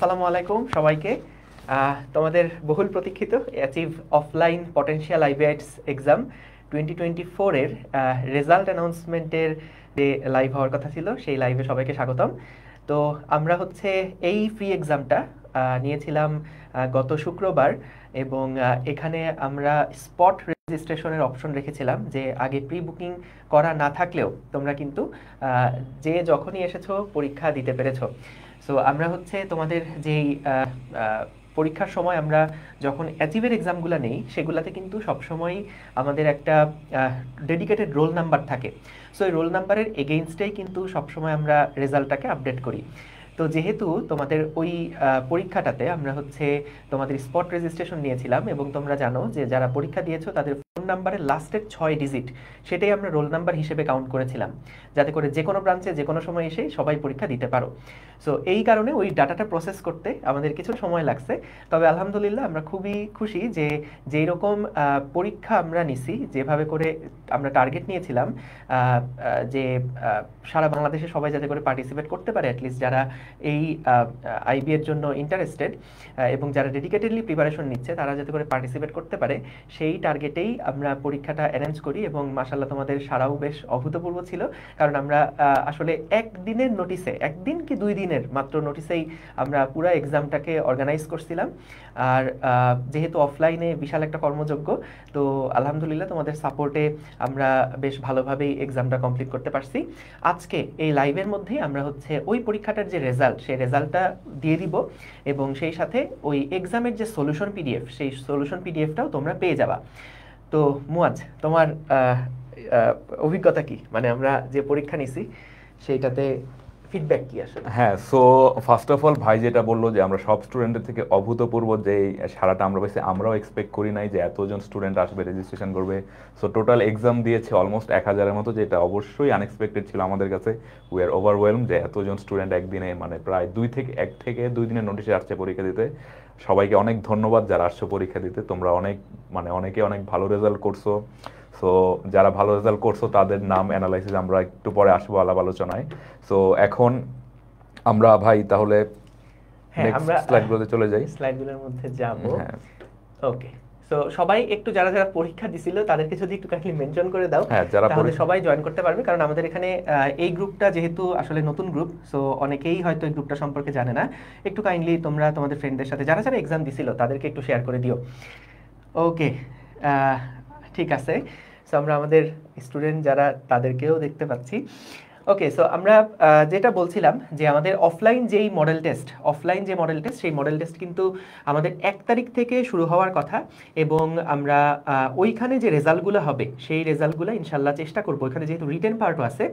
আসসালামু আলাইকুম সবাইকে। তোমাদের বহুল প্রতীক্ষিত অ্যাচিভ অফলাইন পটেনশিয়াল আইবিআইটিএস এক্সাম 2024 এর রেজাল্ট অ্যানাউন্সমেন্টের যে লাইভ হওয়ার কথা ছিল সেই লাইভে সবাইকে স্বাগতম। তো আমরা হচ্ছে এই ফ্রি এক্সামটা নিয়েছিলাম গত শুক্রবার, এবং এখানে আমরা স্পট রেজিস্ট্রেশনের অপশন রেখেছিলাম যে আগে প্রি বুকিং করা না থাকলেও তোমরা কিন্তু যে যখনই এসেছো পরীক্ষা দিতে পেরেছো। সো আমরা হচ্ছে তোমাদের যেই পরীক্ষার সময় আমরা যখন অ্যাচিভের এক্সামগুলো নেই সেগুলোতে কিন্তু সবসময়ই আমাদের একটা ডেডিকেটেড রোল নাম্বার থাকে। সো এই রোল নাম্বারের এগেইনস্টেই কিন্তু সবসময় আমরা রেজাল্টটাকে আপডেট করি। তো যেহেতু তোমাদের ওই পরীক্ষাটাতে আমরা হচ্ছে তোমাদের স্পট রেজিস্ট্রেশন নিয়েছিলাম, এবং তোমরা জানো যে যারা পরীক্ষা দিয়েছো তাদের ফোন নাম্বারের লাস্টের 6 ডিজিট সেটাই আমরা রোল নাম্বার হিসেবে কাউন্ট করেছিলাম, যাতে করে যে কোনো ব্রাঞ্চে যে কোনো সময় এসে সবাই পরীক্ষা দিতে পারো। সো এই কারণে ওই ডাটাটা প্রসেস করতে আমাদের কিছু সময় লাগছে, তবে আলহামদুলিল্লাহ আমরা খুবই খুশি যে যেই রকম পরীক্ষা আমরা নিছি, যেভাবে করে আমরা টার্গেট নিয়েছিলাম যে সারা বাংলাদেশে সবাই যাতে করে পার্টিসিপেট করতে পারে, অ্যাটলিস্ট যারা এই আইবি এর জন্য ইন্টারেস্টেড এবং যারা ডেডিকেটেডলি প্রিপারেশন নিচ্ছে তারা যাতে করে পার্টিসিপেট করতে পারে, সেই টার্গেটেই আমরা পরীক্ষাটা অ্যারেঞ্জ করি। এবং মাশাআল্লাহ তোমাদের সারাও বেশ অভূতপূর্ব ছিল, কারণ আমরা আসলে একদিনের নোটিসে, একদিন কি 2 দিনের মাত্র নোটিসেই আমরা পুরো এক্সামটাকে অর্গানাইজ করছিলাম। আর যেহেতু অফলাইনে বিশাল একটা কর্মযজ্ঞ, তো আলহামদুলিল্লাহ তোমাদের সাপোর্টে আমরা বেশ ভালোভাবেই এক্সামটা কমপ্লিট করতে পারছি। আজকে এই লাইভের মধ্যেই আমরা হচ্ছে ওই পরীক্ষাটার যে রেজাল্ট সেই রেজাল্টটা দিয়ে দিব, এবং সেই সাথে ওই এক্সামের যে সলিউশন পিডিএফ সেই সলিউশন পিডিএফটাও তোমরা পেয়ে যাবা। তো মুয়াজ, তোমার অভিজ্ঞতা কি, মানে আমরা যে পরীক্ষা নিছি সেইটাতে ফিডব্যাক কি আসলে? হ্যাঁ, সো ফার্স্ট অফ অল ভাই যেটা বললো যে আমরা সব স্টুডেন্টের থেকে অভূতপূর্ব যে সারাটা আমরা পাইছি, আমরাও এক্সপেক্ট করি নাই যে এতজন স্টুডেন্ট আসবে, রেজিস্ট্রেশন করবে। সো টোটাল এক্সাম দিয়েছে অলমোস্ট 1000-এর মতো, যেটা অবশ্যই আনএক্সপেক্টেড ছিল আমাদের কাছে। উই আর ওভারওয়েলম যে এতজন স্টুডেন্ট একদিনে, মানে প্রায় 1 থেকে 2 দিনের নোটিশে আসছে পরীক্ষা দিতে। সবাইকে অনেক ধন্যবাদ যারা আসছো পরীক্ষা দিতে। তোমরা অনেকে অনেক ভালো রেজাল্ট করছো। সো যারা ভালো রেজাল্ট করছো তাদের নাম অ্যানালাইসিস আমরা একটু পরে আসবো আলাপ আলোচনায়। সো এখন আমরা ভাই তাহলে আমরা স্লাইডগুলোতে চলে যাই। স্লাইডগুলোর মধ্যে যাব। ওকে, সো সবাই একটু যারা যারা পরীক্ষা দিছিল তাদেরকে যদি একটু কাইন্ডলি মেনশন করে দাও, তাহলে সবাই জয়েন করতে পারবে। কারণ আমাদের এখানে এই গ্রুপটা যেহেতু আসলে নতুন গ্রুপ, সো অনেকেই হয়তো এই গ্রুপটা সম্পর্কে জানে না। একটু কাইন্ডলি তোমরা তোমাদের ফ্রেন্ডদের সাথে যারা যারা এক্সাম দিছিল তাদেরকে একটু শেয়ার করে দিও। ওকে, ঠিক আছে। সো আমরা আমাদের স্টুডেন্ট যারা তাদেরকেও দেখতে পাচ্ছি। ওকে, সো আমরা যেটা বলছিলাম যে আমাদের অফলাইন যে মডেল টেস্ট সেই মডেল টেস্ট কিন্তু আমাদের 1 তারিখ থেকে শুরু হওয়ার কথা, এবং আমরা ওইখানে যে রেজাল্টগুলো হবে সেই রেজাল্টগুলো ইনশাল্লাহ চেষ্টা করবো। ওইখানে যেহেতু রিটেন পার্টও আছে,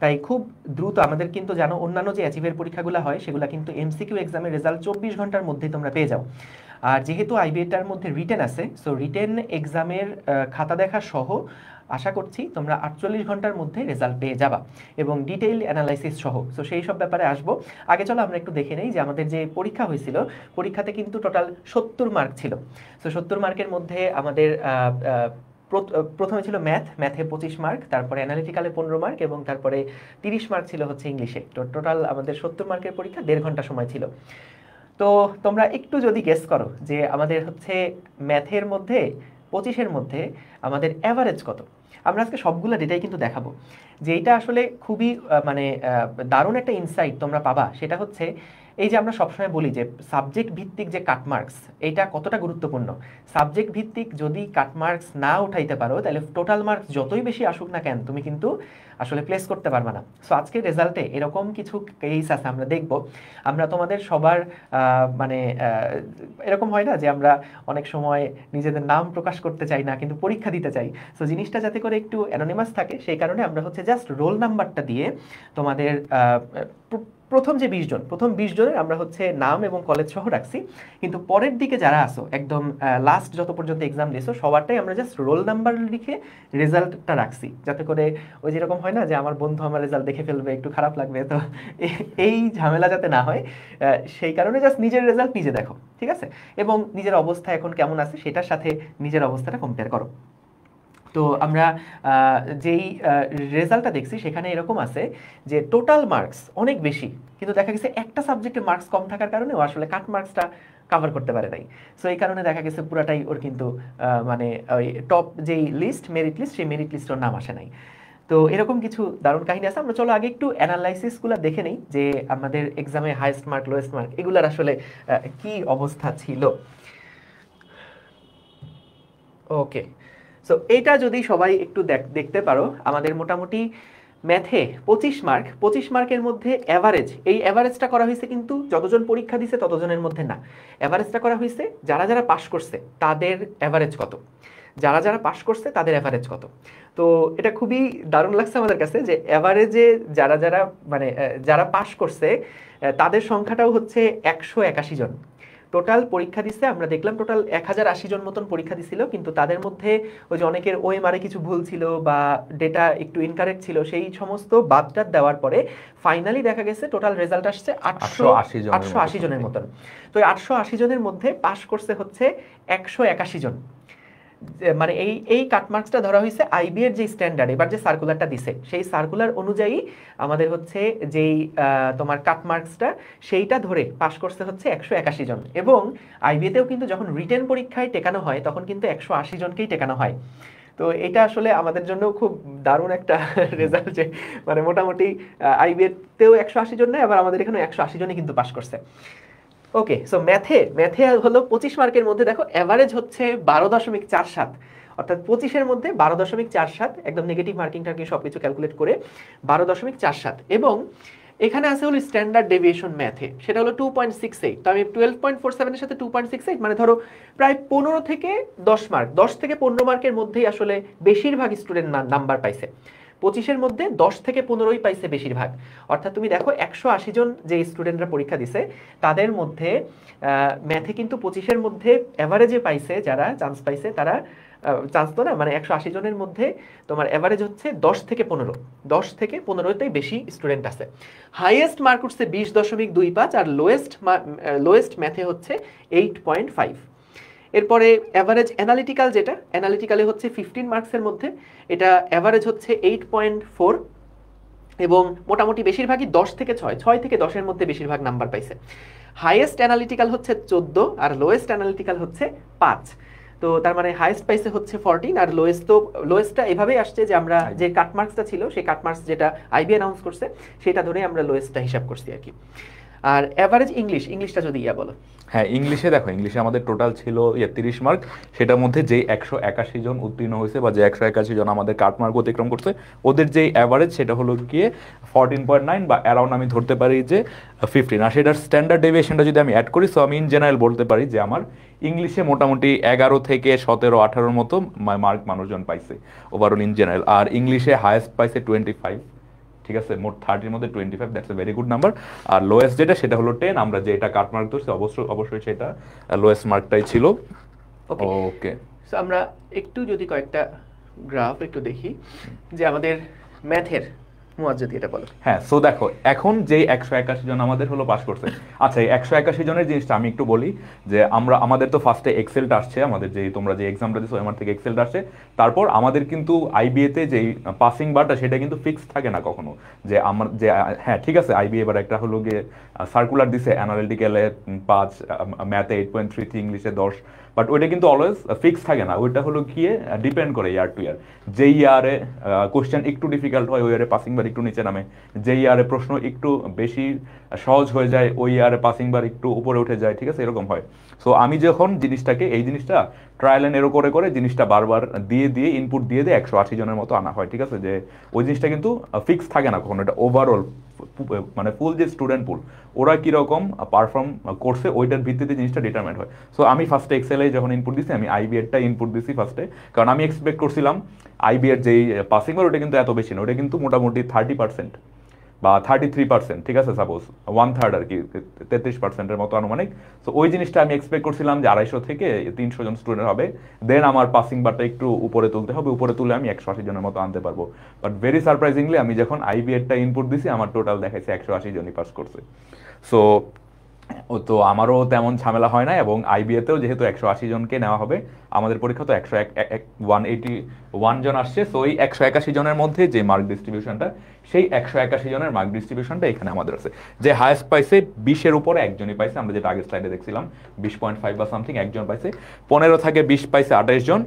তাই খুব দ্রুত আমাদের কিন্তু জানো অন্যান্য যে অ্যাচিভের পরীক্ষাগুলো হয় সেগুলো কিন্তু এমসিকিউ এক্সামের রেজাল্ট 24 ঘন্টার মধ্যেই তোমরা পেয়ে যাও। আর যেহেতু আইবিএটার মধ্যে রিটেন আছে, সো রিটেন এক্সামের খাতা দেখা সহ আশা করছি তোমরা 48 ঘন্টার মধ্যে রেজাল্ট পেয়ে যাবা, এবং ডিটেইল অ্যানালাইসিস সহ। সো সেই সব ব্যাপারে আসবো। আগে চলো আমরা একটু দেখে নেই যে আমাদের যে পরীক্ষা হয়েছিল, পরীক্ষাতে কিন্তু টোটাল 70 মার্ক ছিল। সো 70 মার্কের মধ্যে আমাদের প্রথমে ছিল ম্যাথে 25 মার্ক, তারপরে অ্যানালিটিক্যালে 15 মার্ক, এবং তারপরে 30 মার্ক ছিল হচ্ছে ইংলিশে। তো টোটাল আমাদের 70 মার্কের পরীক্ষা, 1.5 ঘন্টা সময় ছিল। তো তোমরা একটু যদি গেস করো যে আমাদের হচ্ছে ম্যাথের মধ্যে 25-এর মধ্যে আমাদের অ্যাভারেজ কত। আমরা আজকে সবগুলো ডেটাই কিন্তু দেখাবো। যেটা আসলে খুবই মানে দারুণ একটা ইনসাইট তোমরা পাবা, সেটা হচ্ছে এই যে আমরা সবসময় বলি যে সাবজেক্ট ভিত্তিক যে কাট মার্কস, এটা কতটা গুরুত্বপূর্ণ। সাবজেক্ট ভিত্তিক যদি কাট মার্কস না উঠাইতে পারো, তাহলে টোটাল মার্কস যতই বেশি আসুক না কেন তুমি কিন্তু আসলে প্লেস করতে পারবে না। সো আজকের রেজাল্টে এরকম কিছু কেস আছে, আমরা দেখব। আমরা তোমাদের সবার মানে এরকম হয় না যে আমরা অনেক সময় নিজেদের নাম প্রকাশ করতে চাই না কিন্তু পরীক্ষা দিতে চাই। সো জিনিসটা যাতে করে একটু অ্যানোনিমাস থাকে সেই কারণে আমরা হচ্ছে জাস্ট রোল নাম্বারটা দিয়ে তোমাদের প্রথম 20 জনের আমরা হচ্ছে নাম এবং কলেজ সহ রাখছি, কিন্তু পরের দিকে যারা আসো একদম লাস্ট যত পর্যন্ত এক্সাম দিয়েছো সবারটাই আমরা জাস্ট রোল নাম্বার লিখে রেজাল্টটা রাখছি, যাতে করে ওই যেরকম হয় না যে আমার বন্ধু আমার রেজাল্ট দেখে ফেলবে, একটু খারাপ লাগবে, তো এই ঝামেলা যাতে না হয় সেই কারণে জাস্ট নিজের রেজাল্ট নিজে দেখো, ঠিক আছে? এবং নিজের অবস্থা এখন কেমন আছে সেটার সাথে নিজের অবস্থাটা কম্পেয়ার করো। তো আমরা যেই রেজাল্টটা দেখছি সেখানে এরকম আছে যে টোটাল মার্কস অনেক বেশি, কিন্তু দেখা গেছে একটা সাবজেক্টে মার্কস কম থাকার কারণে ও আসলে কাট মার্কসটা কভার করতে পারে নাই। সো এই কারণে দেখা গেছে পুরাটাই ওর কিন্তু মানে ওই টপ যেই লিস্ট, মেরিট লিস্ট, সেই মেরিট লিস্ট ওর নাম আসে নাই। তো এরকম কিছু দারুণ কাহিনী আছে। আমরা চলো আগে একটু অ্যানালাইসিসগুলো দেখে নেই যে আমাদের এক্সামে হাইয়েস্ট মার্ক, লোয়েস্ট মার্ক এগুলার আসলে কি অবস্থা ছিল। ওকে, সো এইটা যদি সবাই একটু দেখতে পারো, আমাদের মোটামুটি ম্যাথে 25 মার্ক, 25 মার্কের মধ্যে অ্যাভারেজ, এই অ্যাভারেজটা করা হয়েছে কিন্তু যতজন পরীক্ষা দিছে ততজনের মধ্যে না, অ্যাভারেজটা করা হয়েছে যারা যারা পাশ করছে তাদের অ্যাভারেজ কত, যারা যারা পাশ করছে তাদের অ্যাভারেজ কত। তো এটা খুবই দারুণ লাগছে আমাদের কাছে যে অ্যাভারেজে যারা যারা মানে যারা পাশ করছে তাদের সংখ্যাটাও হচ্ছে 181 জন। টোটাল পরীক্ষা দিচ্ছে আমরা দেখলাম টোটাল 1080 জন মতন পরীক্ষা দিছিল, কিন্তু তাদের মধ্যে ওই যে অনেকের ওএমআরে কিছু ভুল ছিল বা ডেটা একটু ইনকারেক্ট ছিল, সেই সমস্ত বাদটা দেওয়ার পরে ফাইনালি দেখা গেছে টোটাল রেজাল্ট আসছে 880 জনের মতন। তো 880 জনের মধ্যে পাশ করছে হচ্ছে 181 জন। মানে এই কাটমার্কসটা ধরা হয়েছে আইবি এর যে স্ট্যান্ডার্ড, এবার যে সার্কুলারটা দিছে সেই সার্কুলার অনুযায়ী আমাদের হচ্ছে যেই তোমার কাটমার্কসটা সেইটা ধরে পাশ করছে হচ্ছে 181 জন। এবং আইবিএতেও কিন্তু যখন রিটেন পরীক্ষায় টেকানো হয় তখন কিন্তু 180 জনকেই টেকানো হয়। তো এটা আসলে আমাদের জন্য খুব দারুণ একটা রেজাল্ট যে মানে মোটামুটি আইবিএতেও 180 জন নেয়, আবার আমাদের এখানে 180 জনই কিন্তু পাশ করছে। ওকে, সো ম্যাথে হলো 25 মার্কের মধ্যে দেখো অ্যাভারেজ হচ্ছে 12.47, অর্থাৎ 25-এর মধ্যে 12.47, একদম নেগেটিভ মার্কিংটাকে সবকিছু ক্যালকুলেট করে 12.47। এবং এখানে আছে হলো স্ট্যান্ডার্ড ডেভিয়েশন ম্যাথে, সেটা হলো 2.68। তো আমি 12.47 এর সাথে 2.68 মানে ধরো প্রায় 15 থেকে 10 মার্ক, 10 থেকে 15 মার্কের মধ্যেই আসলে বেশিরভাগ স্টুডেন্ট নাম্বার পাইছে। 25-এর মধ্যে 10 থেকে 15ই পাইছে বেশিরভাগ। অর্থাৎ তুমি দেখো 180 জন যে স্টুডেন্টরা পরীক্ষা দিছে তাদের মধ্যে ম্যাথে কিন্তু 25-এর মধ্যে অ্যাভারেজে পাইছে, যারা চান্স পাইছে তারা চান্স তো না, মানে 180 জনের মধ্যে তোমার অ্যাভারেজ হচ্ছে 10 থেকে 15, 10 থেকে 15তেই বেশি স্টুডেন্ট আছে। হাইয়েস্ট মার্ক উঠছে 20.25 আর লোয়েস্ট ম্যাথে হচ্ছে 8.5। এরপরে অ্যাভারেজ অ্যানালিটিক্যাল, যেটা অ্যানালিটিক্যালে হচ্ছে 15 মার্কসের মধ্যে এটা অ্যাভারেজ হচ্ছে 8.4 এবং মোটামুটি বেশিরভাগই 10 থেকে 6, 6 থেকে 10-এর মধ্যে বেশিরভাগ নাম্বার পাইছে। হাইয়েস্ট অ্যানালিটিক্যাল হচ্ছে 14 আর লোয়েস্ট অ্যানালিটিক্যাল হচ্ছে 5। তো তার মানে হাইয়েস্ট পাইছে হচ্ছে 14 আর লোয়েস্টটা এভাবেই আসছে যে আমরা যে কাটমার্কসটা ছিল সেই কাটমার্কস যেটা আইবি অ্যানাউন্স করছে সেটা ধরে আমরা লোয়েস্টটা হিসাব করছি আর কি। আর অ্যাভারেজ ইংলিশটা যদি বলো। হ্যাঁ, ইংলিশে দেখো, ইংলিশে আমাদের টোটাল ছিল 30 মার্ক, সেটার মধ্যে যে 181 জন উত্তীর্ণ হয়েছে বা যে 181 জন আমাদের কাট মার্ক অতিক্রম করছে, ওদের যে অ্যাভারেজ সেটা হলো গিয়ে 14.9 বা অ্যারাউন্ড আমি ধরতে পারি যে 15। আর সেটার স্ট্যান্ডার্ড ডেভিয়েশনটা যদি আমি অ্যাড করি, সো আমি ইন জেনারেল বলতে পারি যে আমার ইংলিশে মোটামুটি 11 থেকে 17-18 মতো মার্ক মানুষজন পাইছে ওভারঅল ইন জেনারেল। আর ইংলিশে হায়েস্ট পাইছে 25, ঠিক আছে, মোট 30-এর মধ্যে 25, that's a very good number. আর লোয়েস্ট যেটা সেটা হলো 10, আমরা যেটা কাট মার্ক ধরছি অবশ্যই সেটা লোয়েস্ট মার্কটাই ছিল। ওকে, সো আমরা একটু যদি কয়েকটা গ্রাফ একটু দেখি যে আমাদের ম্যাথের মুয়াজ্জেদ, এটা বলো। হ্যাঁ, সো দেখো এখন যেই 181 জন আমাদের হলো পাস করছে, আচ্ছা এই 181 জনের জিনিসটা আমি একটু বলি যে আমাদের তো ফার্স্টে এক্সেলটা আসছে, আমাদের যেই তোমরা যে এক্সামটা দিছো আমার থেকে এক্সেলটা আসছে। তারপর আমাদের কিন্তু আইবিএতে যেই পাসিং বারটা সেটা কিন্তু ফিক্সড থাকে না কখনো, যে আমার যে হ্যাঁ ঠিক আছে আইবি এবার একটা হলো গিয়ে সার্কুলার দিছে অ্যানালিটিক্যালে 5, ম্যাথে 8.33, ইংলিশে 10, বাট ওইটা কিন্তু অলওয়েজ ফিক্স থাকে না, ওইটা হলো গিয়ে ডিপেন্ড করে ইয়ার টু ইয়ার। যে ইয়ারে কোশ্চেন একটু ডিফিকাল্ট হয় ওই ইয়ারে পাসিং বার একটু নিচে নামে, যে ইয়ারে প্রশ্ন একটু বেশি সহজ হয়ে যায় ওই ইয়ারে পাসিং বার একটু উপরে উঠে যায়, ঠিক আছে, এরকম হয়। সো আমি যখন এই জিনিসটা ট্রায়াল অ্যান্ড এরর করে করে জিনিসটা বারবার দিয়ে ইনপুট দিয়ে 180 জনের মতো আনা হয়, ঠিক আছে, যে ওই জিনিসটা কিন্তু ফিক্স থাকে না কখনো, এটা ওভারঅল মানে ফুল যে স্টুডেন্ট পুল ওরা কীরকম পারফর্ম করছে ওইটার ভিত্তিতে জিনিসটা ডিটারমাইন্ড হয়। সো আমি ফার্স্টে এক্সেলে যখন ইনপুট দিছি আমি আইবি এরটা ইনপুট দিছি ফার্স্টে, কারণ আমি এক্সপেক্ট করছিলাম আইবি এর যেই পাসিং বার ওটা কিন্তু এত বেশি না, ওটা কিন্তু মোটামুটি 30% বা 33%, ঠিক আছে, সাপোজ 1/3 আর কি 33%-এর মতো আনুমানিক। সো ওই জিনিসটা আমি এক্সপেক্ট করছিলাম যে 250 থেকে 300 জন স্টুডেন্ট হবে, দেন আমার পাসিং বারটা একটু উপরে তুলতে হবে, উপরে তুলে আমি 180 জনের মতো আনতে পারবো। বাট ভেরি সারপ্রাইজিংলি আমি যখন আইবি এরটা ইনপুট দিছি আমার টোটাল দেখাইছে 180 জনই পাস করছে। সো ও তো আমারও তেমন ঝামেলা হয় না, এবং আইবিএতেও যেহেতু 180 জনকে নেওয়া হবে, আমাদের পরীক্ষা তো 181 জন আসছে, তো ওই 181 জনের মধ্যে যে মার্ক ডিস্ট্রিবিউশনটা, সেই 181 জনের মার্ক ডিস্ট্রিবিউশনটা এখানে আমাদের আছে। যে হায়েস্ট পাইছে 20-এর উপরে একজনই পাইছে, আমরা যেটা আগের স্লাইডে দেখছিলাম 20.5 বা সামথিং একজন পাইছে। 15 থেকে 20 পাইছে 28 জন।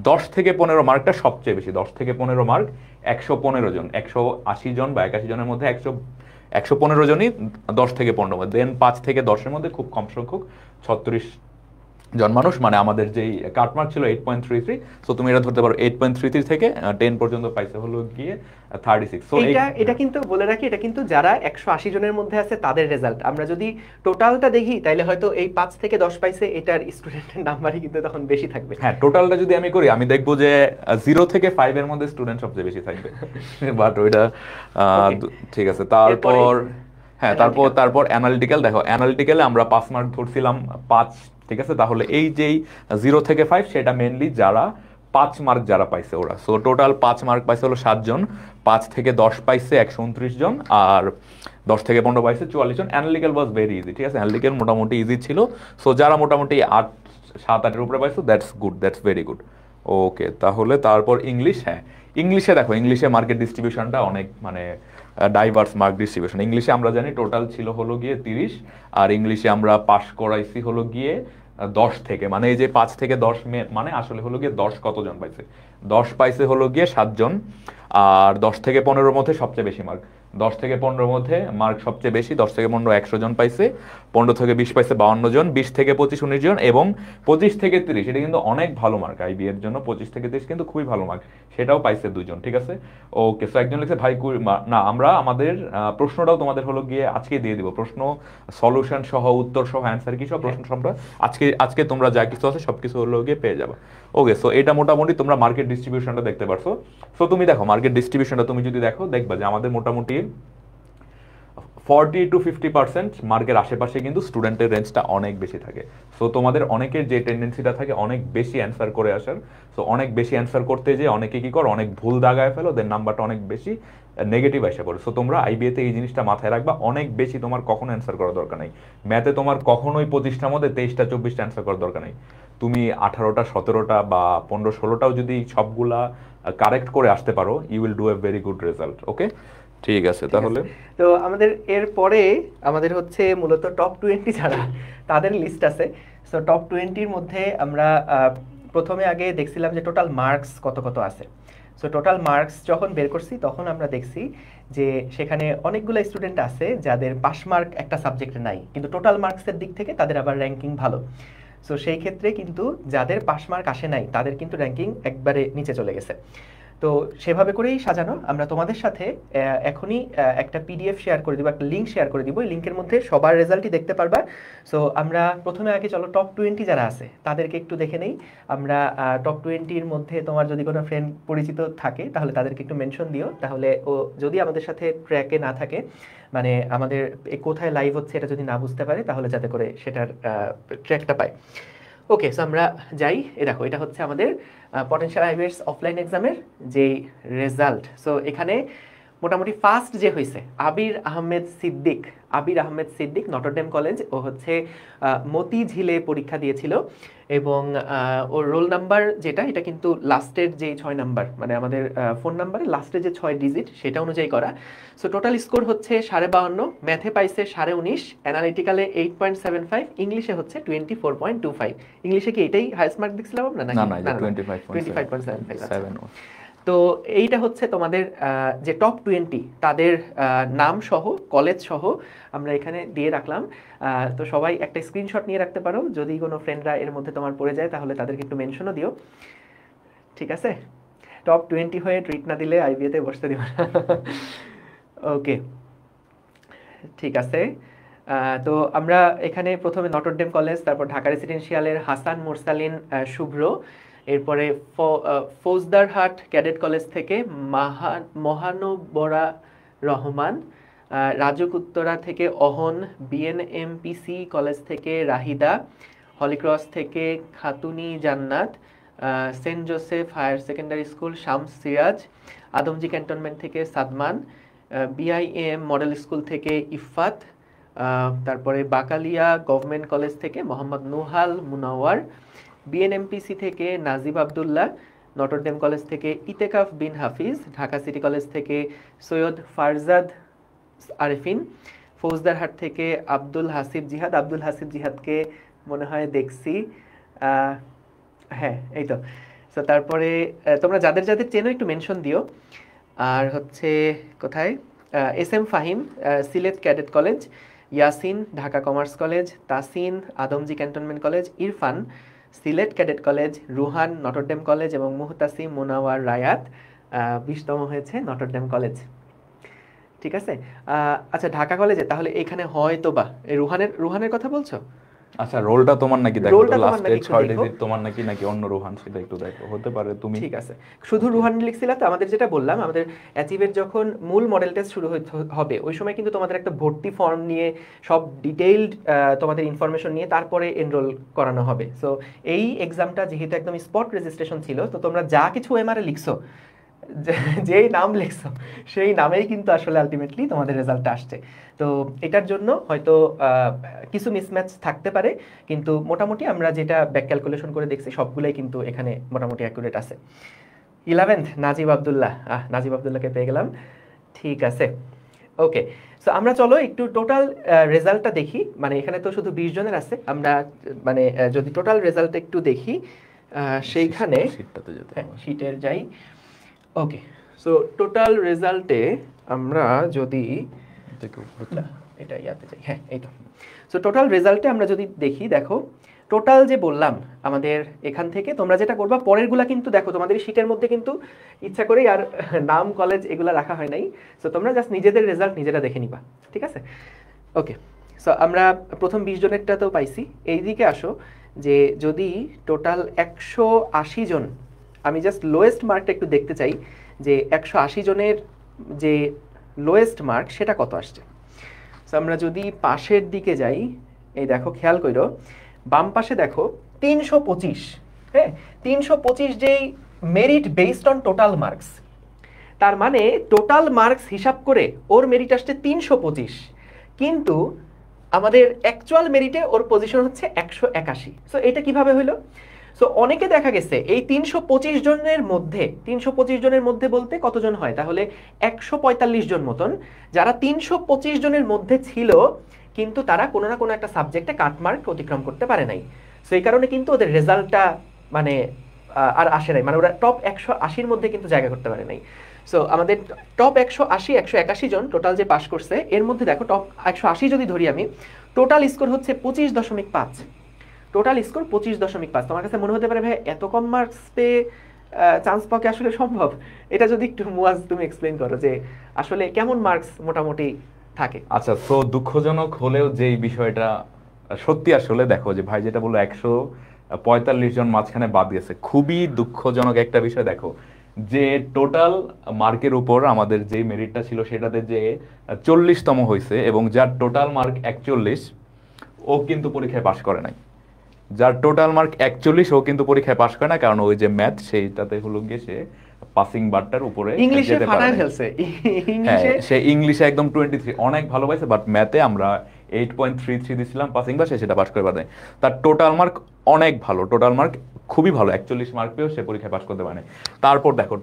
10 থেকে 15 মার্কটা সবচেয়ে বেশি, 10 থেকে 15 মার্ক 115 জন। 180 জন বা 81 জনের মধ্যে 115 জনই 10 থেকে 15, দেন 5 থেকে 10-এর মধ্যে খুব কম সংখ্যক 36 জন মানুষ, মানে আমাদের যেই কাটমার্ক ছিল 8.33, সো তুমি এটা ধরতে পারো 8.33 থেকে 10 পর্যন্ত পাইছে হলো গিয়ে 36। সো এটা কিন্তু বলে রাখি, এটা কিন্তু যারা 180 জনের মধ্যে আছে তাদের রেজাল্ট। আমরা যদি টোটালটা দেখি তাহলে হয়তো এই 5 থেকে 10 পাইছে এটার স্টুডেন্টের নাম্বারই কিন্তু তখন বেশি থাকবে। হ্যাঁ, টোটালটা যদি আমি করি আমি দেখবো যে 0 থেকে 5 এর মধ্যে স্টুডেন্ট সবচেয়ে বেশি থাকবে। বাট ওইটা ঠিক আছে। তারপর হ্যাঁ, তারপর অ্যানালিটিক্যাল। দেখো, অ্যানালিটিক্যালে আমরা 5 মার্ক ধরছিলাম 5, ঠিক আছে। তাহলে এই যেই 0 থেকে 5 সেটা মেইনলি যারা 5 মার্ক যারা পাইছে ওরা। সো টোটাল 5 মার্ক পাইছে হলো 7 জন, 5 থেকে 10 পাইছে 129 জন, আর 10 থেকে 15 পাইছে 44 জন। অ্যানালিটিক্যাল ওয়াজ ভেরি ইজি, ঠিক আছে, অ্যানালিটিক্যাল মোটামুটি ইজি ছিল। সো যারা মোটামুটি 7-8-এর উপরে পাইছো, that's good, that's very good. Okay, তাহলে তারপর ইংলিশ। হ্যাঁ, ইংলিশে দেখো, ইংলিশে মার্কেট ডিস্ট্রিবিউশনটা অনেক মানে ডাইভার্স মার্ক ডিস্ট্রিবিউশন। ইংলিশে আমরা জানি টোটাল ছিল হলো গিয়ে 30, আর ইংলিশে আমরা পাস করাইছি হলো গিয়ে 10 থেকে, মানে এই যে 5 থেকে 10 মানে আসলে হলো গিয়ে 10 কতজন পাইছে, 10 পাইছে হলো গিয়ে 7 জন। আর 10 থেকে 15-এর মধ্যে সবচেয়ে বেশি মার্ক, 10 থেকে 15-এর মধ্যে মার্ক সবচেয়ে বেশি, 10 থেকে 15 100 জন পাইছে, 15 থেকে 20 পাইছে 52 জন, 20 থেকে 25 19 জন, এবং 25 থেকে 30 এটা কিন্তু অনেক ভালো মার্ক আইবি এর জন্য। 25 থেকে 30 কিন্তু খুবই ভালো মার্ক, সেটাও পাইছে 2 জন, ঠিক আছে। ওকে, সো একজন লিখছে ভাই না, আমরা আমাদের প্রশ্নটাও তোমাদের হলো গিয়ে আজকে দিয়ে দিব, প্রশ্ন সলিউশন সহ, উত্তর সহ, অ্যান্সার কি সব, প্রশ্ন সবটা আজকে তোমরা যা কিছু আছে সবকিছু হলো গিয়ে পেয়ে যাবে। ওকে, সো এটা মোটামুটি তোমরা মার্কেট ডিস্ট্রিবিউশনটা দেখতে পারছো। সো তুমি দেখো মার্কেট ডিস্ট্রিবিউশনটা তুমি যদি দেখো, দেখবা যে আমাদের মোটামুটি 40 to 50% মার্কের আশেপাশে কিন্তু স্টুডেন্টের রেঞ্জটা অনেক বেশি থাকে। সো তোমাদের অনেকের যে টেন্ডেন্সিটা থাকে অনেক বেশি অ্যান্সার করে আসার, সো অনেক বেশি অ্যান্সার করতে যে অনেকে কি করো, অনেক ভুল দাগায় ফেলো, দেন নাম্বারটা অনেক বেশি নেগেটিভ আসে পড়ে। সো তোমরা আইবিএতে এই জিনিসটা মাথায় রাখবা, অনেক বেশি তোমার কখনো অ্যান্সার করার দরকার নেই। ম্যাথে তোমার কখনোই 25টার মধ্যে 23টা 24টা অ্যান্সার করার দরকার নেই। তুমি 18টা 17টা বা 15 16টাও যদি সবগুলা কারেক্ট করে আসতে পারো, you will do a very good result. Okay, ঠিক আছে। তাহলে তো আমাদের এর পরে আমাদের হচ্ছে মূলত টপ 20 যারা তাদের লিস্ট আছে। সো টপ 20-র মধ্যে আমরা প্রথমে আগে দেখছিলাম যে টোটাল মার্কস কত কত আছে। সো টোটাল মার্কস যখন বের করছি তখন আমরা দেখছি যে সেখানে অনেকগুলো স্টুডেন্ট আছে যাদের পাস মার্ক একটা সাবজেক্টে নাই, কিন্তু টোটাল মার্কসের দিক থেকে তাদের আবার র্যাঙ্কিং ভালো। সো সেই ক্ষেত্রে কিন্তু যাদের পাস মার্ক আসে নাই তাদের কিন্তু র্যাঙ্কিং একবারে নিচে চলে গেছে। তো সেভাবে করেই সাজানো। আমরা তোমাদের সাথে এখনই একটা পিডিএফ শেয়ার করে দিব, একটা লিঙ্ক শেয়ার করে দিব, এই লিঙ্কের মধ্যে সবার রেজাল্টই দেখতে পারবা। সো আমরা প্রথমে আগে চলো টপ 20 যারা আছে তাদেরকে একটু দেখে নেই। আমরা টপ 20-র মধ্যে তোমার যদি কোনো ফ্রেন্ড পরিচিত থাকে তাহলে তাদেরকে একটু মেনশন দিও, তাহলে ও যদি আমাদের সাথে ট্র্যাকে না থাকে, মানে আমাদের কোথায় লাইভ হচ্ছে এটা যদি না বুঝতে পারে, তাহলে যাতে করে সেটার ট্র্যাকটা পায়। ওকে, সো আমরা যাই। দেখো, এটা হচ্ছে আমাদের পটেনশিয়াল আইবিএস অফলাইন এক্সামের যে রেজাল্ট। সো এখানে মোটামুটি ফার্স্ট যে হয়েছে আবির আহমেদ সিদ্দিক, নটরডেম কলেজ। ও হচ্ছে মতিঝিলে পরীক্ষা দিয়েছিল, এবং ওর রোল নাম্বার যেটা, এটা কিন্তু লাস্টের যে 6 নাম্বার, মানে আমাদের ফোন নাম্বারে লাস্টের যে 6 ডিজিট সেটা অনুযায়ী করা। সো টোটাল স্কোর হচ্ছে 52, ম্যাথে পাইছে 19.5, অ্যানালিটিক্যালে 8.75, ইংলিশে হচ্ছে 24.25। ইংলিশে কি এটাই হাইয়েস্ট মার্ক দেখছিলাম আমরা নাকি? না, 25.75। তো এইটা হচ্ছে তোমাদের যে টপ 20 তাদের নাম সহ, কলেজ সহ আমরা এখানে দিয়ে রাখলাম। তো সবাই একটা স্ক্রিনশট নিয়ে রাখতে পারো, যদি কোনো ফ্রেন্ডরা এর মধ্যে তোমার পড়ে যায় তাহলে তাদেরকে একটু মেনশনও দিও, ঠিক আছে? টপ 20 হয়ে ট্রিট না দিলে আইবিএতে বসতে দিও না। ওকে, ঠিক আছে। তো আমরা এখানে প্রথমে নটরডেম কলেজ, তারপর ঢাকা রেসিডেন্সিয়ালের হাসান মুরসালিন শুভ্র, এরপরে ফৌজদারহাট ক্যাডেট কলেজ থেকে মহানবরা রহমান, রাজুক উত্তরা থেকে অহন, বিএনএমপিসি কলেজ থেকে রাহিদা, হলিক্রস থেকে Khatuni Jannat, Saint Joseph Higher Secondary School Shams Siraj, Adamjee Cantonment থেকে সাদমান, বিআইএম মডেল স্কুল থেকে ইফাত, তারপরে বাকালিয়া গভর্নমেন্ট কলেজ থেকে মোহাম্মদ নুহাল মুনাওয়ার, বিএনএমপিসি থেকে নাজিব আবদুল্লাহ, নটরডেম কলেজ থেকে ইতেকাফ বিন হাফিজ, ঢাকা সিটি কলেজ থেকে সৈয়দ ফারজাদ আরেফিন, ফৌজদারহাট থেকে আব্দুল হাসিব জিহাদ। আব্দুল হাসিব জিহাদকে মনে হয় দেখছি, হ্যাঁ এই তো। সো তারপরে তোমরা যাদের যাদের চেনো একটু মেনশন দিও। আর হচ্ছে কোথায়, S M Fahim Sylhet Cadet College, Yasin Dhaka Commerce College, Tasin Adamjee Cantonment College, Irfan Sylhet Cadet College, Ruhan Notre Dame College এবং মুহতাসিম মুনাওয়ার রায়াত 20তম হয়েছে নটরডেম কলেজ। ঠিক আছে, আচ্ছা ঢাকা কলেজে তাহলে এখানে হয়তো বা রুহানের কথা বলছো? আচ্ছা রোলটা তোমার নাকি দেখো তো, লাস্টে 6 ডিজিট তোমার নাকি অন্য রুহান, সেটা একটু দেখো, হতে পারে তুমি। ঠিক আছে, শুধু রুহান লিখছিলা তো। আমাদের যেটা বললাম, আমাদের অ্যাচিভের যখন মূল মডেল টেস্ট শুরু হবে ওই সময় কিন্তু তোমাদের একটা ভর্তি ফর্ম নিয়ে সব ডিটেইলড তোমাদের ইনফরমেশন নিয়ে তারপরে এনরোল করানো হবে। সো এই এক্সামটা যেহেতু একদম স্পট রেজিস্ট্রেশন ছিল, তো তোমরা যা কিছু ওএমআরে লিখছো, যেই নাম লিখছো সেই নামেই কিন্তু আসলে আলটিমেটলি তোমাদের রেজাল্টটা আসছে। তো এটার জন্য হয়তো কিছু মিসম্যাচ থাকতে পারে, কিন্তু মোটামুটি আমরা যেটা ব্যাক ক্যালকুলেশন করে দেখছি সবগুলোই কিন্তু এখানে মোটামুটি অ্যাকুরেট আছে। 11th নাজিব আবদুল্লাহ, নাজিব আবদুল্লাহকে পেয়ে গেলাম। ঠিক আছে, ওকে। সো আমরা চলো একটু টোটাল রেজাল্টটা দেখি। মানে এখানে তো শুধু 20 জনের আছে, আমরা মানে যদি টোটাল রেজাল্ট একটু দেখি সেইখানে শীটের যাই। ওকে, সো টোটাল রেজাল্টে আমরা যদি এটা ইয়াতে যাই, হ্যাঁ এই তো। সো টোটাল রেজাল্টে আমরা যদি দেখি, দেখো টোটাল যে বললাম আমাদের এখান থেকে তোমরা যেটা করবা পরেরগুলা কিন্তু দেখো তোমাদের শীটের মধ্যে কিন্তু ইচ্ছা করেই আর নাম কলেজ এগুলা রাখা হয় নাই। সো তোমরা জাস্ট নিজেদের রেজাল্ট নিজেরা দেখে নিবা, ঠিক আছে? ওকে, সো আমরা প্রথম 20 জনেরটা তো পাইছি। এইদিকে আসো, যে যদি টোটাল 180 জন, আমি জাস্ট লোয়েস্ট মার্কটা একটু দেখতে চাই যে 180 জনের যে লোয়েস্ট মার্ক সেটা কত আসছে। সো আমরা যদি পাশের দিকে যাই, এই দেখো খেয়াল করো বাম পাশে দেখো 325, হ্যাঁ 325 যেই merit based on total marks, তার মানে টোটাল মার্কস হিসাব করে ওর মেরিট আসছে 325, কিন্তু আমাদের অ্যাকচুয়াল মেরিটে ওর পজিশন হচ্ছে 181। সো এটা কিভাবে হলো? সো অনেকে দেখা গেছে এই 325 জনের মধ্যে বলতে কতজন হয়, তাহলে 145 জন মতন, যারা 325 জনের মধ্যে ছিল কিন্তু তারা কোনো না কোনো একটা সাবজেক্টে কাটমার্ক অতিক্রম করতে পারে নাই। সো এই কারণে কিন্তু ওদের রেজাল্টটা মানে আর আসে নাই, মানে ওরা টপ 180-র মধ্যে কিন্তু জায়গা করতে পারে নাই। সো আমাদের টপ 180 181 জন টোটাল যে পাস করছে, এর মধ্যে দেখো টপ 180 যদি ধরি আমি, টোটাল স্কোর হচ্ছে 25.5, টোটাল স্কোর 25.5। তোমার কাছে মনে হতে পারে ভাই এত কম মার্কস পেয়ে চান্স পাওয়া কি আসলে সম্ভব? এটা যদি একটু মুয়াজ তুমি এক্সপ্লেইন করো যে আসলে কেমন মার্কস মোটামুটি থাকে। আচ্ছা, সো দুঃখজনক হলেও যেই বিষয়টা সত্যি, আসলে দেখো যে ভাই যেটা বললো 145 জন মাঝখানে বাদ গেছে, খুবই দুঃখজনক একটা বিষয়। দেখো যে টোটাল মার্কের উপর আমাদের যে মেরিটটা ছিল সেটাতে যে 40তম হয়েছে, এবং যার টোটাল মার্ক 41 ও কিন্তু পরীক্ষায় পাশ করে নাই। যার টোটাল মার্ক 41 ও কিন্তু পরীক্ষায় পাশ করে না, কারণ ওই যে ম্যাথ সেইটাতে হলো গিয়ে সে পাসিং বারটার উপরে ইংলিশে ফাটায় ফেলছে। সে ইংলিশে একদম 23 অনেক ভালো পাইছে, বাট ম্যাথে আমরা 8.33 দিছিলাম পাসিং বা, সেটা পাস করে পারে। তার টোটাল মার্ক অনেক ভালো, টোটাল মার্ক খুবই ভালো, 41 মার্ক পেয়েও সে পরীক্ষায় পাস করতে পারে। তারপর দেখো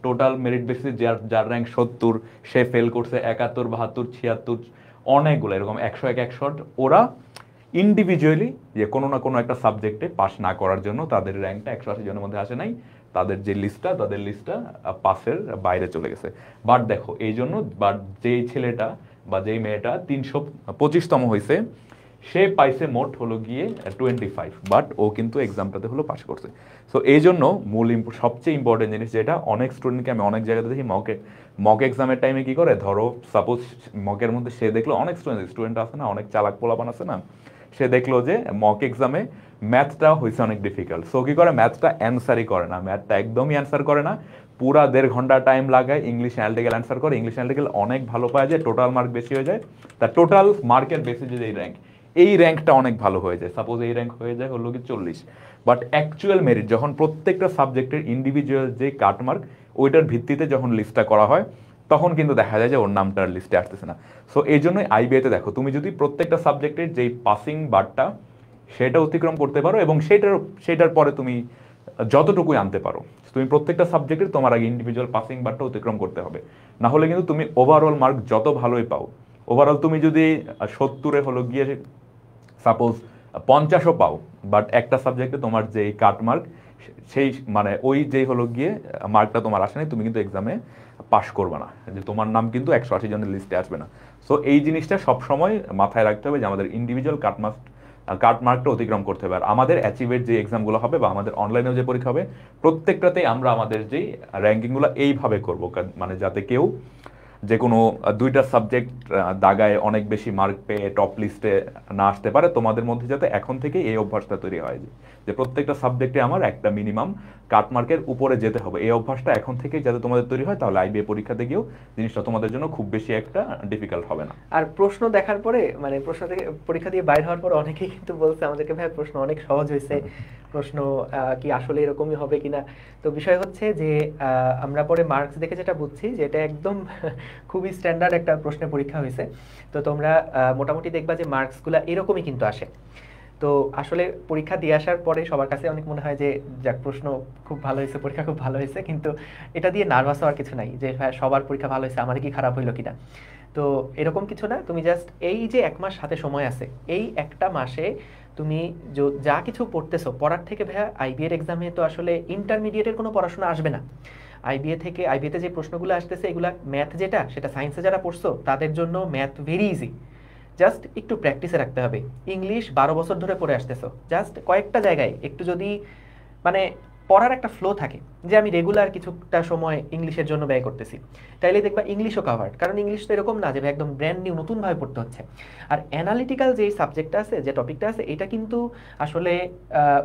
টোটাল মেরিট বেসিসে যার র্যাঙ্ক 70 সে ফেল করছে 71, 72, 76, অনেকগুলো এরকম 101, 100। ওরা ইন্ডিভিজুয়ালি যে কোনো না কোনো একটা সাবজেক্টে পাস না করার জন্য তাদের র্যাঙ্কটা 180 জনের মধ্যে আসে নাই, তাদের লিস্টটা পাসের বাইরে চলে গেছে। বাট দেখো এই জন্য, বাট যেই ছেলেটা বা যেই মেয়েটা 325তম হয়েছে, সে পাইছে মোট হলো গিয়ে 25, বাট ও কিন্তু এক্সামটাতে হলো পাস করছে। সো এই জন্য সবচেয়ে ইম্পর্টেন্ট জিনিস যেটা, অনেক স্টুডেন্টকে আমি অনেক জায়গাতে দেখি মক এক্সামের টাইমে কি করে, ধরো সাপোজ মকের মধ্যে সে দেখলো অনেক স্টুডেন্ট আছে না, অনেক চালাক পোলাপান আছে না, সে দেখলো যে মক এক্সামে ম্যাথটা হয়েছে অনেক ডিফিকাল্ট। সো কি করে, ম্যাথটা অ্যান্সারই করে না, ম্যাথটা একদমই অ্যান্সার করে না, পুরা 1.5 ঘন্টা টাইম লাগায় ইংলিশ অ্যানালিটিক্যাল অ্যান্সার করে, ইংলিশ অ্যানালিটিক্যাল অনেক ভালো পায় যায়, টোটাল মার্ক বেশি হয়ে যায়, তার টোটাল মার্কের বেসিসে যে এই র্যাঙ্কটা অনেক ভালো হয়ে যায়। সাপোজ এই র্যাঙ্ক হয়ে যায় হলো কি 40, বাট অ্যাকচুয়াল মেরিট যখন প্রত্যেকটা সাবজেক্টের ইন্ডিভিজুয়াল যে কাটমার্ক ওইটার ভিত্তিতে যখন লিস্টটা করা হয়, তখন কিন্তু দেখা যায় যে ওর নামটার লিস্টে আসতেছে না। সো এই জন্যই আইবিএতে দেখো তুমি যদি প্রত্যেকটা সাবজেক্টের যেই পাসিং বারটা সেটা অতিক্রম করতে পারো এবং সেটার পরে তুমি যতটুকুই আনতে পারো, তুমি প্রত্যেকটা সাবজেক্টের তোমার আগে ইন্ডিভিজুয়াল পাসিং বারটা অতিক্রম করতে হবে। না হলে কিন্তু তুমি ওভারঅল মার্ক যত ভালোই পাও, ওভারঅল তুমি যদি 70-এ হলো গিয়ে সাপোজ 50ও পাও, বাট একটা সাবজেক্টে তোমার যেই কাট মার্ক সেই মানে ওই যেই হলো গিয়ে মার্কটা তোমার আসে নাই, তুমি কিন্তু এক্সামে পাশ করবে না, যে তোমার নাম কিন্তু 180 জনের লিস্টে আসবে না। সো এই জিনিসটা সবসময় মাথায় রাখতে হবে যে আমাদের ইন্ডিভিজুয়াল কাট মার্কটা অতিক্রম করতে হবে। আর আমাদের অ্যাচিভের যে এক্সামগুলো হবে বা আমাদের অনলাইনেও যে পরীক্ষা হবে, প্রত্যেকটাতেই আমরা আমাদের যেই র্যাঙ্কিংগুলো এইভাবে করবো, মানে যাতে কেউ যে কোনো দুইটা সাবজেক্ট দাগায় অনেক বেশি মার্ক পেয়ে টপ লিস্টে না আসতে পারে। তোমাদের মধ্যে যাতে এখন থেকে এই অভ্যাসটা তৈরি হয় যে প্রত্যেকটা সাবজেক্টে আমার একটা মিনিমাম কাট মার্কের উপরে যেতে হবে, এই অভ্যাসটা এখন থেকে যাতে তোমাদের তৈরি হয়, তাহলে আইবিএ পরীক্ষাতে গিয়েও জিনিসটা তোমাদের জন্য খুব বেশি একটা ডিফিকাল্ট হবে না। আর প্রশ্ন দেখার পরে মানে প্রশ্ন থেকে পরীক্ষা দিয়ে বাইর হওয়ার পর অনেকেই কিন্তু বলছে আমাদেরকে, ভাই প্রশ্ন অনেক সহজ হয়েছে, প্রশ্ন কি আসলে এরকমই হবে কিনা। তো বিষয় হচ্ছে যে আমরা পরে মার্কস দেখে যেটা বুঝছি যে এটা একদম খুবই স্ট্যান্ডার্ড একটা প্রশ্নের পরীক্ষা হয়েছে। তো তোমরা মোটামুটি দেখবা যে মার্কসগুলো এরকমই কিন্তু আসে। তো আসলে পরীক্ষা দিয়ে আসার পরে সবার কাছে অনেক মনে হয় যে যাক প্রশ্ন খুব ভালো হয়েছে, পরীক্ষা খুব ভালো হয়েছে, কিন্তু এটা দিয়ে নার্ভাস হওয়ার কিছু নাই যে হ্যাঁ সবার পরীক্ষা ভালো হয়েছে, আমারই কি খারাপ হইলো কিনা। তো এরকম কিছু না, তুমি জাস্ট এই যে 1 মাস হাতে সময় আছে, এই একটা মাসে তুমি যা কিছু পড়তেছো, পড়ার থেকে ভাইয়া আইবিএর এক্সামে তো আসলে ইন্টারমিডিয়েটের কোনো পড়াশোনা আসবে না। আইবিএতে যে প্রশ্নগুলো আসতেছে এগুলা ম্যাথ যেটা, সেটা সায়েন্সে যারা পড়ছো তাদের জন্য ম্যাথ ভেরি ইজি, জাস্ট একটু প্র্যাকটিসে রাখতে হবে। ইংলিশ 12 বছর ধরে পড়ে আসতেছো, জাস্ট কয়েকটা জায়গায় একটু যদি মানে পড়ার একটা ফ্লো থাকে যে আমি রেগুলার কিছুটা সময় ইংলিশের জন্য ব্যয় করতেছি, তাইলে দেখবা ইংলিশও কাভার্ড। কারণ ইংলিশ তো এরকম না যে একদম ব্র্যান্ড নিউ নতুনভাবে পড়তে হচ্ছে। আর অ্যানালিটিক্যাল যে সাবজেক্টটা আছে, যে টপিকটা আছে, এটা কিন্তু আসলে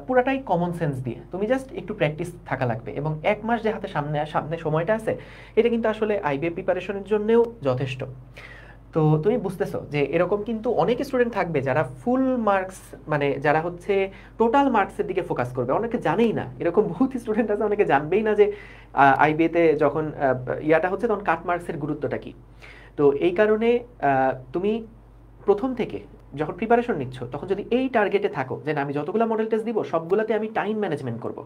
পুরাটাই কমন সেন্স দিয়ে, তুমি জাস্ট একটু প্র্যাকটিস থাকা লাগবে। এবং 1 মাস যে হাতে সামনে সময়টা আছে, এটা কিন্তু আসলে আইবিএ প্রিপারেশনের জন্যও যথেষ্ট। তো তুমি বুঝতেছো যে এরকম কিন্তু অনেক স্টুডেন্ট থাকবে যারা ফুল মার্কস মানে যারা হচ্ছে টোটাল মার্কসের দিকে ফোকাস করবে, অনেকে জানেই না, এরকম বহুত স্টুডেন্ট আছে অনেকে জানবেই না যে আইবিএতে যখন ইয়াটা হচ্ছে তখন কাট মার্কসের গুরুত্বটা কি। তো এই কারণে তুমি প্রথম থেকে যখন প্রিপারেশন নিচ্ছ তখন যদি এই টার্গেটে থাকো যে না আমি যতগুলো মডেল টেস্ট দিব সবগুলোতে আমি টাইম ম্যানেজমেন্ট করব,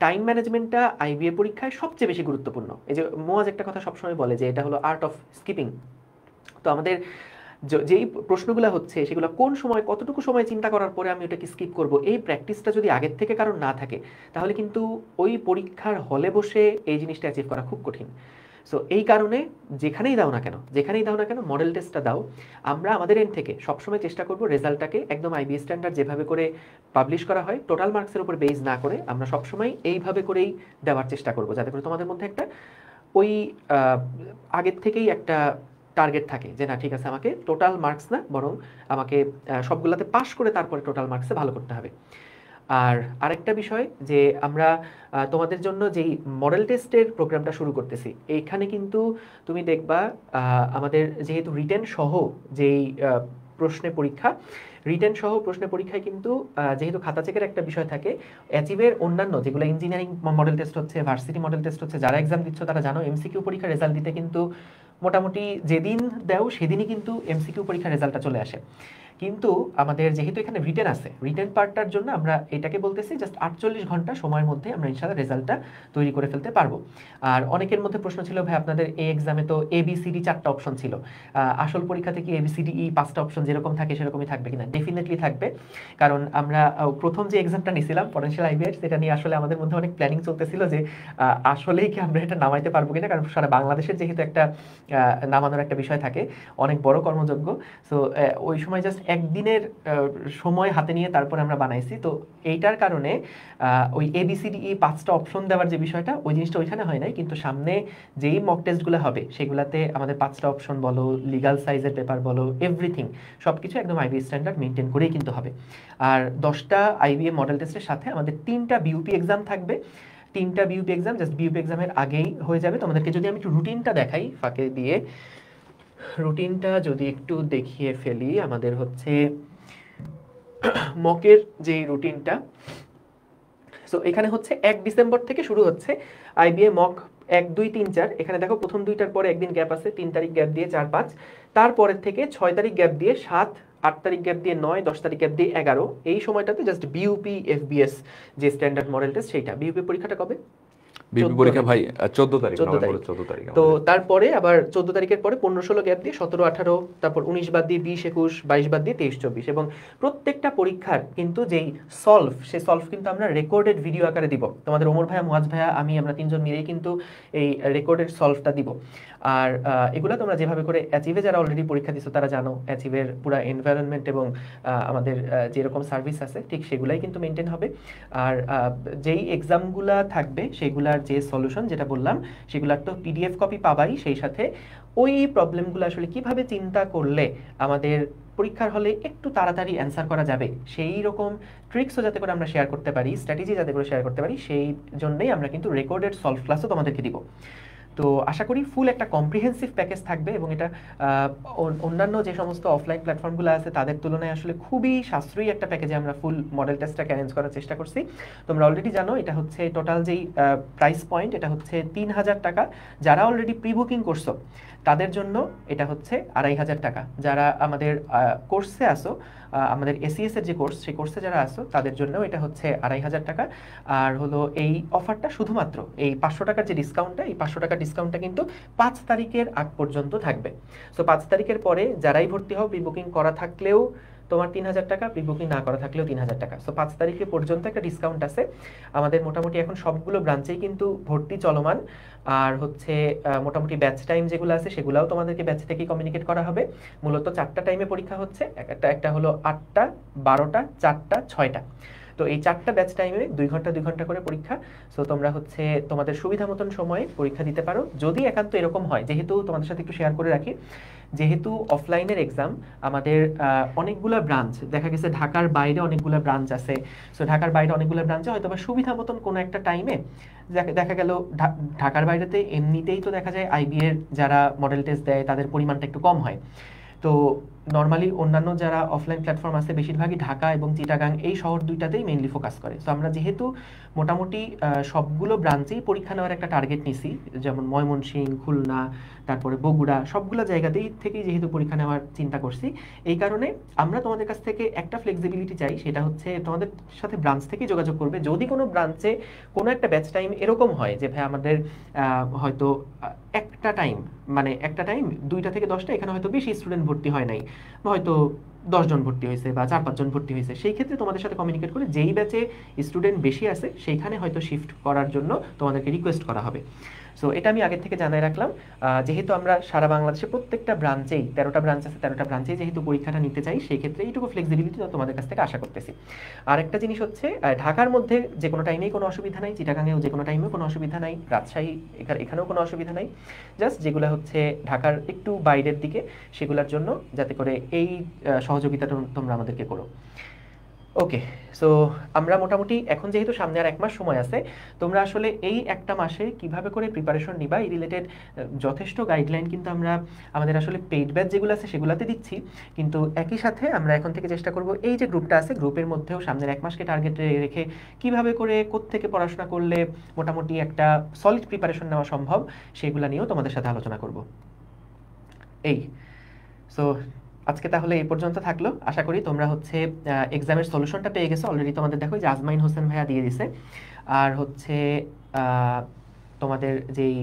টাইম ম্যানেজমেন্টটা আইবিএ পরীক্ষায় সবচেয়ে বেশি গুরুত্বপূর্ণ। এই যে মোয়াজ একটা কথা সবসময় বলে যে এটা হলো আর্ট অফ স্কিপিং। তো আমাদের যেই প্রশ্নগুলো হচ্ছে সেগুলো কোন সময় কতটুকু সময় চিন্তা করার পরে আমি ওটাকে স্কিপ করব, এই প্র্যাকটিসটা যদি আগের থেকে কারণ না থাকে তাহলে কিন্তু ওই পরীক্ষার হলে বসে এই জিনিসটা অ্যাচিভ করা খুব কঠিন। সো এই কারণে যেখানেই দাও না কেন মডেল টেস্টটা দাও। আমরা আমাদের এন্ড থেকে সবসময় চেষ্টা করব রেজাল্টটাকে একদম আইবিএস স্ট্যান্ডার্ড যেভাবে করে পাবলিশ করা হয়, টোটাল মার্কসের উপর বেস না করে আমরা সবসময় এইভাবে করেই দেওয়ার চেষ্টা করব, যাতে করে তোমাদের মধ্যে একটা ওই আগের থেকেই একটা টার্গেট থাকে যে না ঠিক আছে আমাকে টোটাল মার্কস না বরং আমাকে সবগুলোতে পাস করে তারপরে টোটাল মার্কসে ভালো করতে হবে। আর আরেকটা বিষয় যে আমরা তোমাদের জন্য যেই মডেল টেস্টের প্রোগ্রামটা শুরু করতেছি, এইখানে কিন্তু তুমি দেখবা আমাদের যেহেতু রিটেন সহ যেই রিটেন সহ প্রশ্নের পরীক্ষায় কিন্তু যেহেতু খাতা চেকের একটা বিষয় থাকে, অ্যাচিভের অন্যান্য যেগুলো ইঞ্জিনিয়ারিং মডেল টেস্ট হচ্ছে, ভার্সিটি মডেল টেস্ট হচ্ছে, যারা এক্সাম দিচ্ছ তারা জানো এমসিকিউ পরীক্ষার রেজাল্ট দিতে কিন্তু মোটামুটি যেদিন দাও সেদিনই কিন্তু এমসিকিউ পরীক্ষার রেজাল্টটা চলে আসে। কিন্তু আমাদের যেহেতু এখানে রিটেন আছে, রিটেন পার্টটার জন্য আমরা এটাকে বলতেছি জাস্ট 48 ঘন্টা সময়ের মধ্যে আমরা ইনশাআল্লাহ রেজাল্টটা তৈরি করে ফেলতে পারবো। আর অনেকের মধ্যে প্রশ্ন ছিল ভাই আপনাদের এই এক্সামে তো এবিসিডি 4টা অপশন ছিল, আসল পরীক্ষাতে কি এবিসিডি 5টা অপশন যেরকম থাকে সেরকমই থাকবে কিনা? ডেফিনেটলি থাকবে, কারণ আমরা প্রথম যে এক্সামটা নিয়েছিলাম পটেনশিয়াল আইবিএস, সেটা নিয়ে আসলে আমাদের মধ্যে অনেক প্ল্যানিং চলতেছিল যে আসলেই কি আমরা এটা নামাইতে পারবো কিনা, কারণ সারা বাংলাদেশের যেহেতু একটা নামানোর একটা বিষয় থাকে, অনেক বড় কর্মযজ্ঞ। সো ওই সময় জাস্ট একদিনের সময় হাতে নিয়ে তারপরে আমরা বানাইছি। তো এইটার কারণে ওই এবিসিডি 5টা অপশন দেওয়ার যে বিষয়টা, ওই জিনিসটা ওইখানে হয় নাই, কিন্তু সামনে যেই মক টেস্টগুলো হবে সেগুলোতে আমাদের 5টা অপশন বলো, লিগাল সাইজের পেপার বলো, এভরিথিং সব কিছু একদম আইবিএ স্ট্যান্ডার্ড মেনটেন করেই কিন্তু হবে। আর 10টা আইবিএ মডেল টেস্টের সাথে আমাদের 3টা বিউপি এক্সাম থাকবে। 3টা বিউপি এক্সাম জাস্ট বিউপি এক্সামের আগেই হয়ে যাবে। তোমাদেরকে যদি আমি একটু রুটিনটা দেখাই ফাঁকে দিয়ে, রুটিনটা যদি একটু দেখিয়ে ফেলি, আমাদের হচ্ছে মকের যে রুটিনটা। সো এখানে হচ্ছে 1 ডিসেম্বর থেকে শুরু হচ্ছে আইবিএ মক 1 2 3 4 এখানে দেখো প্রথম দুইটার পরে একদিন গ্যাপ আছে, 3 তারিখ গ্যাপ দিয়ে 4 5, তারপরের থেকে 6 তারিখ গ্যাপ দিয়ে 7, 8 তারিখ গ্যাপ দিয়ে 9, 10 তারিখ গ্যাপ দিয়ে 11। এই সময়টাতে জাস্ট বিইউপি FBS যে স্ট্যান্ডার্ড মডেল টেস্ট সেইটা। বিইউপি পরীক্ষাটা কবে? বিইউপি পরীক্ষা ভাই 14 তারিখ, নভেম্বরের 14 তারিখ। তো তারপরে আবার 14 তারিখের পরে 15 16 গ্যাপ দিয়ে 17 18, তারপর 19 বাদ দিয়ে 20 21, 22 বাদ দিয়ে 23 24। এবং প্রত্যেকটা পরীক্ষার কিন্তু যেই সলভ, সেই সলভ কিন্তু আমরা রেকর্ডেড ভিডিও আকারে দিব। তোমাদের ওমর ভাইয়া, মুয়াজ ভাইয়া, আমি, আমরা তিনজন মিলেই কিন্তু এই রেকর্ডেড সলভটা দিব। আর এগুলো তোমরা যেভাবে করে অ্যাচিভে যারা অলরেডি পরীক্ষা দিছো তারা জানো, অ্যাচিভের পুরো এনভায়রনমেন্ট এবং আমাদের যেরকম সার্ভিস আছে ঠিক সেগুলাই কিন্তু মেনটেন হবে। আর যেই এক্সামগুলা থাকবে সেগুলার যে সলিউশন যেটা বললাম সেগুলার তো PDF কপি পাবাই, সেই সাথে ওই প্রবলেমগুলো আসলে কিভাবে চিন্তা করলে আমাদের পরীক্ষার হলে একটু তাড়াতাড়ি অ্যান্সার করা যাবে সেই রকম ট্রিক্সও যাতে করে আমরা শেয়ার করতে পারি, স্ট্র্যাটেজি যাতে করে শেয়ার করতে পারি, সেই জন্যই আমরা কিন্তু রেকর্ডেড সলভ ক্লাসও তোমাদেরকে দিব। তো আশা করি ফুল একটা কম্প্রিহেন্সিভ প্যাকেজ থাকবে এবং এটা অন্যান্য যে সমস্ত অফলাইন প্ল্যাটফর্মগুলো আছে তাদের তুলনায় আসলে খুবই সাশ্রয়ী একটা প্যাকেজে আমরা ফুল মডেল টেস্টটাকে অ্যারেঞ্জ করার চেষ্টা করছি। তোমরা অলরেডি জানো এটা হচ্ছে টোটাল যেই প্রাইস পয়েন্ট, এটা হচ্ছে 3000 টাকা। যারা অলরেডি প্রি বুকিং করছো তাদের জন্য এটা হচ্ছে 2500 টাকা। যারা আমাদের কোর্সে আসো, আমাদের ACS এর যে কোর্স, সেই কোর্সে যারা আসো তাদের জন্য এটা হচ্ছে 2500 টাকা। আর হলো এই অফারটা শুধুমাত্র এই 500 টাকার যে ডিসকাউন্টটা, এই 500 টাকার ডিসকাউন্টটা কিন্তু 5 তারিখের আগ পর্যন্ত থাকবে। সো 5 তারিখের পরে যারাই ভর্তি হও, প্রি বুকিং করা থাকলেও তোমার 3000 টাকা, প্রি বুকিং না করা থাকলেও 3000 টাকা। সো 5 তারিখে পর্যন্ত একটা ডিসকাউন্ট আছে। আমাদের মোটামুটি এখন সবগুলো ব্রাঞ্চেই কিন্তু ভর্তি চলমান। আর হচ্ছে মোটামুটি ব্যাচ টাইম যেগুলো আছে সেগুলোও তোমাদেরকে ব্যাচ থেকেই কমিউনিকেট করা হবে। মূলত 4টা টাইমে পরীক্ষা হচ্ছে, একটা হলো 8টা, 12টা, 4টা, 6টা। তো এই 4টা ব্যাচ টাইমে 2 ঘন্টা 2 ঘন্টা করে পরীক্ষা। সো তোমরা হচ্ছে তোমাদের সুবিধা মতন সময়ে পরীক্ষা দিতে পারো। যদি একান্ত এরকম হয়, যেহেতু তোমাদের সাথে একটু শেয়ার করে রাখি, যেহেতু অফলাইনের এক্সাম, আমাদের অনেকগুলো ব্রাঞ্চ, দেখা গেছে ঢাকার বাইরে অনেকগুলো ব্রাঞ্চ আছে। সো ঢাকার বাইরে অনেকগুলো ব্রাঞ্চে হয়তো বা সুবিধা মতন কোনো একটা টাইমে দেখা গেল ঢাকার বাইরেতে এমনিতেই তো দেখা যায় IB এর যারা মডেল টেস্ট দেয় তাদের পরিমাণটা একটু কম হয়। তো নর্মালি অন্যান্য যারা অফলাইন প্ল্যাটফর্ম আছে বেশিরভাগই ঢাকা এবং চিটাগাং এই শহর দুইটাতেই মেইনলি ফোকাস করে। সো আমরা যেহেতু মোটামুটি সবগুলো ব্রাঞ্চেই পরীক্ষা নেওয়ার একটা টার্গেট নিছি, যেমন ময়মনসিংহ, খুলনা, তারপরে বগুড়া, সবগুলো জায়গাতেই থেকেই যেহেতু পরীক্ষা নেওয়ার চিন্তা করছি, এই কারণে আমরা তোমাদের কাছ থেকে একটা ফ্লেক্সিবিলিটি চাই, সেটা হচ্ছে তোমাদের সাথে ব্রাঞ্চ থেকেই যোগাযোগ করবে। যদি কোনো ব্রাঞ্চে কোনো একটা ব্যাচ টাইম এরকম হয় যে ভাই আমাদের হয়তো একটা টাইম, মানে একটা টাইম 2টা থেকে 10টা, এখানে হয়তো বেশি স্টুডেন্ট ভর্তি হয় নাই, হয়তো 10 জন ভর্তি হয়েছে বা 4-5 জন ভর্তি হয়েছে, সেই ক্ষেত্রে তোমাদের সাথে কমিউনিকেট করে যেই ব্যাচে স্টুডেন্ট বেশি আছে সেইখানে হয়তো শিফট করার জন্য তোমাদেরকে রিকোয়েস্ট করা হবে। সো এটা আমি আগে থেকে জানাই রাখলাম। যেহেতু আমরা সারা বাংলাদেশে প্রত্যেকটা ব্রাঞ্চেই 13টা ব্রাঞ্চ আছে, 13টা ব্রাঞ্চেই যেহেতু পরীক্ষাটা নিতে চাই, সেই ক্ষেত্রে এইটুকু ফ্লেক্সিবিলিটি তোমাদের কাছ থেকে আশা করতেছি। আর একটা জিনিস হচ্ছে, ঢাকার মধ্যে যে কোনো টাইমেই কোনো অসুবিধা নাই, চিটাগাংয়েও যে কোনো টাইমেও কোনো অসুবিধা নাই, রাজশাহী এখানেও কোনো অসুবিধা নাই। জাস্ট যেগুলো হচ্ছে ঢাকার একটু বাইরের দিকে, সেগুলোর জন্য যাতে করে এই সহযোগিতাটা তোমরা আমাদেরকে করো। ওকে, সো আমরা মোটামুটি এখন যেহেতু সামনে আর 1 মাস সময় আছে, তোমরা আসলে এই একটা মাসে কিভাবে করে প্রিপারেশন নিবা এই রিলেটেড যথেষ্ট গাইডলাইন কিন্তু আমরা আমাদের আসলে পেইড ব্যাচ যেগুলো আছে সেগুলোতে দিচ্ছি। কিন্তু একই সাথে আমরা এখন থেকে চেষ্টা করব এই যে গ্রুপটা আছে, গ্রুপের মধ্যেও সামনের 1 মাসকে টার্গেট রেখে কিভাবে করে কোত্থেকে পড়াশোনা করলে মোটামুটি একটা সলিড প্রিপারেশন নেওয়া সম্ভব, সেগুলো নিয়েও তোমাদের সাথে আলোচনা করব। এই সো আজকে তাহলে এই পর্যন্ত থাকলো। আশা করি তোমরা হচ্ছে এক্সামের সলিউশনটা পেয়ে গেছো অলরেডি। তোমাদের দেখো যে আজমাইন হোসেন ভাইয়া দিয়ে দিছে, আর হচ্ছে তোমাদের যেই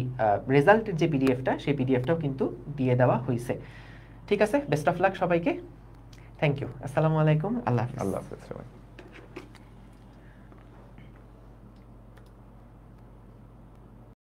রেজাল্টের যে পিডিএফটা, সেই পিডিএফটাও কিন্তু দিয়ে দেওয়া হয়েছে। ঠিক আছে, বেস্ট অফ লাক সবাইকে। Thank you. আসসালামু আলাইকুম। আল্লাহ হাফেজ। আল্লাহ হাফেজ সবাই।